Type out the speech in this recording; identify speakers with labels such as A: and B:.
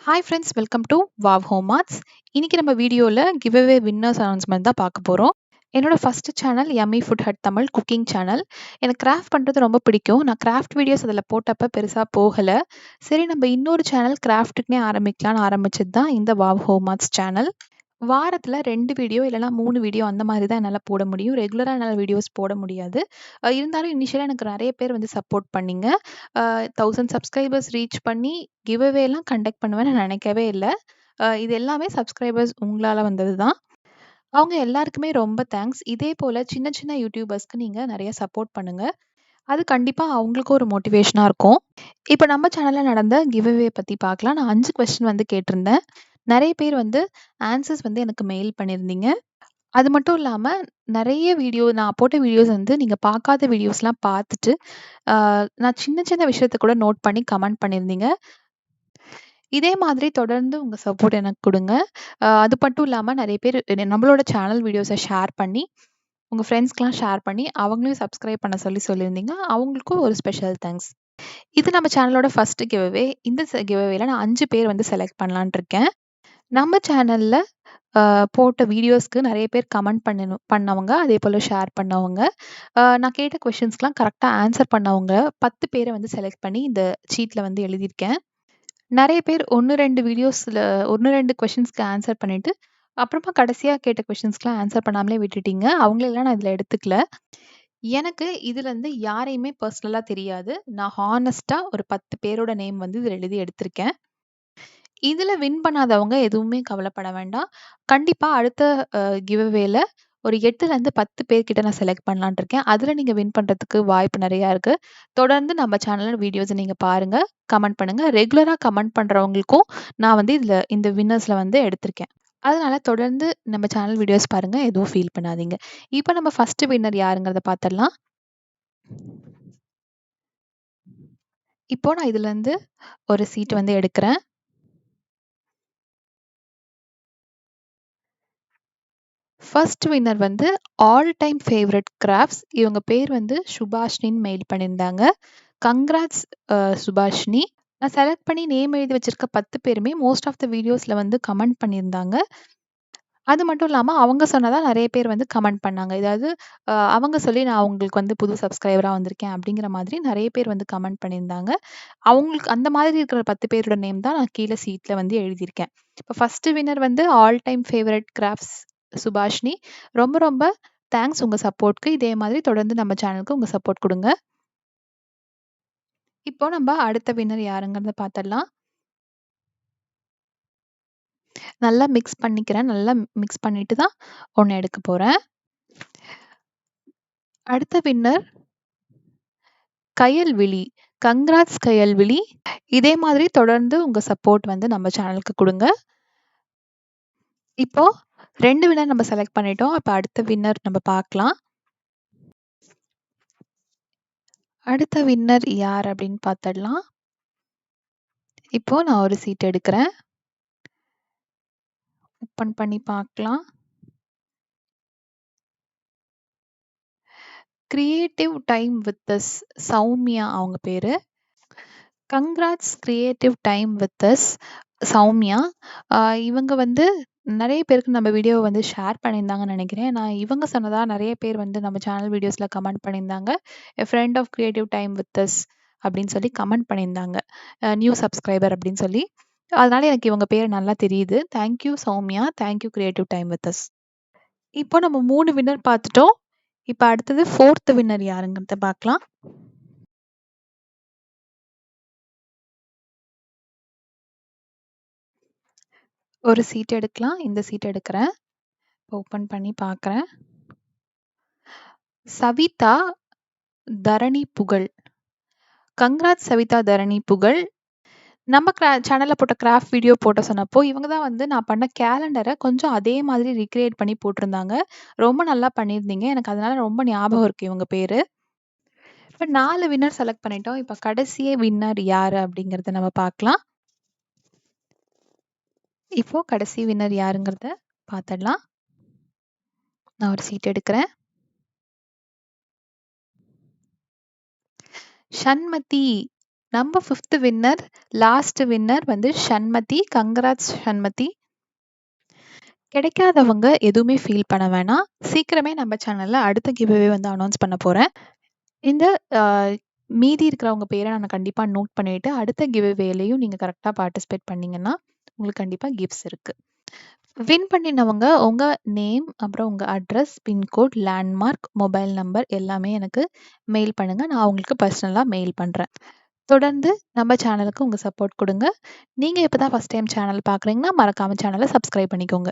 A: Hi friends, welcome to wow home arts. இன்னைக்கு நம்ம வீடியோவில் கிவ்அவே வின்னர்ஸ் அனௌன்ஸ்மெண்ட் தான் பார்க்க போகிறோம். என்னோட first channel Yummy Food Hut Tamil cooking channel. எனக்கு கிராஃப்ட் பண்ணுறது ரொம்ப பிடிக்கும். நான் கிராஃப்ட் வீடியோஸ் அதில் போட்டப்ப பெருசாக போகலை. சரி, நம்ம இன்னொரு சேனல் கிராஃப்ட்டுக்குனே ஆரம்பிக்கலான்னு ஆரம்பிச்சது தான் இந்த வாவ் ஹோம் ஆர்ட்ஸ் சேனல். வாரத்துல 2 வீடியோ இல்லன்னா 3 வீடியோ அந்த மாதிரி தான் என்னால போட முடியும். ரெகுலரா என்னால வீடியோஸ் போட முடியாது. இருந்தாலும் இனிஷியலா எனக்கு நெறைய பேர் வந்து சப்போர்ட் பண்ணீங்க. 1000 சப்ஸ்கிரைபர்ஸ் ரீச் பண்ணி கிவ் அவேலாம் கண்டக்ட் பண்ணுவேன்னு நான் நெனைக்கவே இல்ல. இது எல்லாமே சப்ஸ்கிரைபர்ஸ் உங்களால வந்தது தான். அவங்க எல்லாருக்குமே ரொம்ப தேங்க்ஸ். இதே போல சின்ன சின்ன யூடியூபர்ஸ்க்கு நீங்க நெறைய சப்போர்ட் பண்ணுங்க. அது கண்டிப்பா அவங்களுக்கும் ஒரு மோட்டிவேஷனா இருக்கும். இப்ப நம்ம சேனல்ல நடந்த கிவ் அவே பத்தி பார்க்கலாம். நான் 5 கொஸ்டின் வந்து கேட்டிருந்தேன். நெறைய பேர் வந்து ஆன்சர்ஸ் வந்து எனக்கு மெயில் பண்ணியிருந்தீங்க. அது மட்டும் இல்லாம நெறைய வீடியோ நான் போட்ட வீடியோஸ் வந்து நீங்க பார்க்காத வீடியோஸ்லாம் பார்த்துட்டு, அ நான் சின்ன சின்ன விஷயத்த கூட நோட் பண்ணி கமெண்ட் பண்ணியிருந்தீங்க. இதே மாதிரி தொடர்ந்து உங்க சப்போர்ட் எனக்கு குடுங்க. அது மட்டும் இல்லாம நெறைய பேர் நம்மளோட சேனல் வீடியோஸ ஷேர் பண்ணி, உங்க ஃப்ரெண்ட்ஸ்க்குலாம் ஷேர் பண்ணி, அவங்களையும் சப்ஸ்கிரைப் பண்ண சொல்லியிருந்தீங்க. அவங்களுக்கும் ஒரு ஸ்பெஷல் தேங்க்ஸ். இது நம்ம சேனலோட ஃபர்ஸ்ட் கிவ் அவே. இந்த கிவ் அவேல நான் 5 பேர் வந்து செலக்ட் பண்ணலான்ட்டு இருக்கேன். நம்ம சேனல்ல போட்ட வீடியோஸ்க்கு நெறைய பேர் கமெண்ட் பண்ணவங்க, அதேபோல ஷேர் பண்ணவங்க. நான் கேட்ட கொஸ்டின்ஸ்க்குலாம் கரெக்ட்டா ஆன்சர் பண்ணவங்க 10 பேர வந்து செலக்ட் பண்ணி இந்த ஷீட்ல வந்து எழுதியிருக்கேன். நெறைய பேர் 1, 2 வீடியோஸ்ல 1, 2 கொஸ்டின்ஸ்க்கு ஆன்சர் பண்ணிட்டு, அப்புறமா கடைசியா கேட்ட கொஸ்டின்ஸ்க்குலாம் ஆன்சர் பண்ணாமலே விட்டுட்டீங்க. அவங்களெல்லாம் நான் இதுல எடுத்துக்கல. எனக்கு இதுலருந்து யாரையுமே பெர்சனலா தெரியாது. நான் ஹானஸ்ட்டா ஒரு 10 பேரோட நேம் வந்து இதுல எழுதி எடுத்திருக்கேன். இதுல வின் பண்ணாதவங்க எதுவுமே கவலைப்பட வேண்டாம். கண்டிப்பா அடுத்த கிவ் அவேல ஒரு 8லருந்து 10 பேர்கிட்ட நான் செலக்ட் பண்ணலான்ட்டு இருக்கேன். அதுல நீங்க வின் பண்றதுக்கு வாய்ப்பு நெறையா இருக்கு. தொடர்ந்து நம்ம சேனல் வீடியோஸ நீங்க பாருங்க, கமெண்ட் பண்ணுங்க. ரெகுலரா கமெண்ட் பண்றவங்களுக்கும் நான் வந்து இந்த வின்னர்ஸ்ல வந்து எடுத்திருக்கேன். அதனால தொடர்ந்து நம்ம சேனல் வீடியோஸ் பாருங்க. எதுவும் ஃபீல் பண்ணாதீங்க. இப்ப நம்ம ஃபர்ஸ்ட் வின்னர் யாருங்கிறத பாத்துரலாம். இப்போ நான் இதுலருந்து ஒரு சீட் வந்து எடுக்கிறேன். ஃபர்ஸ்ட் வின்னர் வந்து ஆல் டைம் ஃபேவரைட் கிராஃப்ட்ஸ். இவங்க பேர் வந்து சுபாஷினின்னு மெயில் பண்ணியிருந்தாங்க. கங்ராட்ஸ் சுபாஷினி. நான் செலக்ட் பண்ணி நேம் எழுதி வச்சிருக்க 10 பேருமே மோஸ்ட் ஆஃப் த வீடியோஸ்ல வந்து கமெண்ட் பண்ணியிருந்தாங்க. அது மட்டும் இல்லாம அவங்க சொன்னதா நெறைய பேர் வந்து கமெண்ட் பண்ணாங்க. ஏதாவது அவங்க சொல்லி நான் அவங்களுக்கு வந்து புது சப்ஸ்கிரைபரா வந்திருக்கேன் அப்படிங்கிற மாதிரி நெறைய பேர் வந்து கமெண்ட் பண்ணியிருந்தாங்க. அவங்களுக்கு அந்த மாதிரி இருக்கிற 10 பேரோட நேம் தான் நான் கீழ சீட்ல வந்து எழுதியிருக்கேன். இப்ப ஃபர்ஸ்ட் வின்னர் வந்து all time favourite crafts Subhashini. ரொம்ப ரொம்ப தேங்க்ஸ் உங்க சப்போர்ட்க்கு. இதே மாதிரி தொடர்ந்து நம்ம சேனலுக்கு உங்க சப்போர்ட் குடுங்க. இப்போ நம்ம அடுத்த வின்னர் யாருங்கிறத பாத்துரலாம். நல்லா மிக்ஸ் பண்ணிக்கிறேன். நல்லா மிக்ஸ் பண்ணிட்டு தான் ஒண்ணு எடுக்க போறேன். அடுத்த வின்னர் கயல்விழி. கங்ராட்ஸ் கயல்விழி. இதே மாதிரி தொடர்ந்து உங்க சப்போர்ட் வந்து நம்ம சேனலுக்கு குடுங்க. இப்போ 2 வின்னர் நம்ம செலக்ட் பண்ணிட்டோம். இப்ப அடுத்த வின்னர் நம்ம பார்க்கலாம். அடுத்த வின்னர் யார் அப்படின்னு பார்த்துடலாம். இப்போ நான் ஒரு சீட் எடுக்கிறேன். ஓப்பன் பண்ணி பார்க்கலாம். Creative time with us Soumya அவங்க பேரு. Congrats creative time with us Soumya. இவங்க வந்து நெறைய பேருக்கு நம்ம வீடியோவ வந்து ஷேர் பண்ணியிருந்தாங்கன்னு நெனைக்கிறேன். நான் இவங்க சொன்னதா நெறைய பேர் வந்து நம்ம சேனல் வீடியோஸ்ல கமெண்ட் பண்ணியிருந்தாங்க. A friend of creative time with us அப்படின்னு சொல்லி கமெண்ட் பண்ணியிருந்தாங்க. நியூ சப்ஸ்கிரைபர் அப்படின்னு சொல்லி. அதனால எனக்கு இவங்க பேரு நல்லா தெரியுது. Thank you Soumya. Thank you creative time with us. இப்போ நம்ம 3 வின்னர் பார்த்துட்டோம். இப்ப அடுத்தது 4த் வின்னர் யாருங்கிறத பார்க்கலாம். ஒரு சீட் எடுக்கலாம். இந்த சீட் எடுக்கிறேன். ஓப்பன் பண்ணி பார்க்குறேன். சவிதா தரணி புகழ். கங்ராட்ஸ் சவிதா தரணி புகழ். நம்ம சேனல்ல போட்ட கிராஃப்ட் வீடியோ போட சொன்னப்போ, இவங்க தான் வந்து நான் பண்ண கேலண்டர கொஞ்சம் அதே மாதிரி ரீகிரியேட் பண்ணி போட்டிருந்தாங்க. ரொம்ப நல்லா பண்ணியிருந்தீங்க. எனக்கு அதனால ரொம்ப ஞாபகம் இருக்கு இவங்க பேரு. இப்ப 4 வின்னர் செலக்ட் பண்ணிட்டோம். இப்ப கடைசி வின்னர் யாரு அப்படிங்கிறத நம்ம பார்க்கலாம். இப்போ கடைசி வின்னர் யாருங்கிறத பார்த்துடலாம். நான் ஒரு சீட் எடுக்கிறேன். ஷண்மதி. நம்ம 5த் வின்னர், லாஸ்ட் வின்னர் வந்து ஷண்மதி. கங்ராட்ஸ் ஷண்மதி. கிடைக்காதவங்க எதுவுமே ஃபீல் பண்ண வேணாம். சீக்கிரமே நம்ம சேனல்ல அடுத்த கிவ்அவே வந்து அனௌன்ஸ் பண்ண போறேன். இந்த அ மீதி இருக்கிறவங்க பேர நான் கண்டிப்பா நோட் பண்ணிட்டு, அடுத்த கிவ்அவேலயும் நீங்க கரெக்ட்டா பார்ட்டிசிபேட் பண்ணீங்கன்னா, உங்களுக்கு கண்டிப்பா கிஃப்ட்ஸ் இருக்கு. வின் பண்ணினவங்க உங்க நேம், அப்புறம் உங்க address, pin code, landmark, mobile number எல்லாமே எனக்கு மெயில் பண்ணுங்க. நான் உங்களுக்கு பர்சனலா மெயில் பண்றேன். தொடர்ந்து நம்ம சேனலுக்கு உங்க சப்போர்ட் குடுங்க. நீங்க இப்ப தான் ஃபர்ஸ்ட் டைம் சேனல் பார்க்குறீங்கன்னா, மறக்காம சேனல சப்ஸ்கிரைப் பண்ணிக்கோங்க.